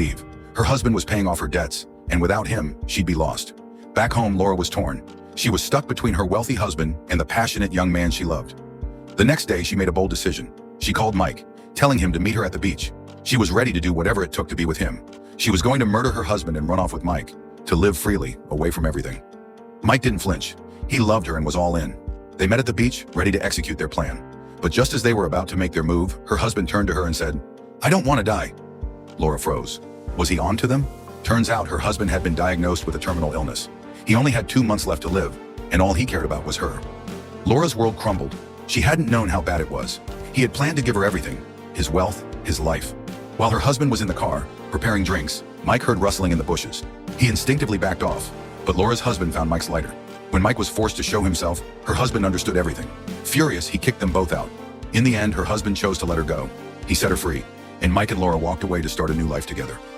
leave. Her husband was paying off her debts, and without him, she'd be lost. Back home, Laura was torn. She was stuck between her wealthy husband and the passionate young man she loved. The next day, she made a bold decision. She called Mike, telling him to meet her at the beach. She was ready to do whatever it took to be with him. She was going to murder her husband and run off with Mike, to live freely, away from everything. Mike didn't flinch. He loved her and was all in. They met at the beach, ready to execute their plan. But just as they were about to make their move, her husband turned to her and said, "I don't want to die." Laura froze. Was he on to them? Turns out her husband had been diagnosed with a terminal illness. He only had 2 months left to live, and all he cared about was her. Laura's world crumbled. She hadn't known how bad it was. He had planned to give her everything, his wealth, his life. While her husband was in the car, preparing drinks, Mike heard rustling in the bushes. He instinctively backed off, but Laura's husband found Mike's lighter. When Mike was forced to show himself, her husband understood everything. Furious, he kicked them both out. In the end, her husband chose to let her go. He set her free, and Mike and Laura walked away to start a new life together.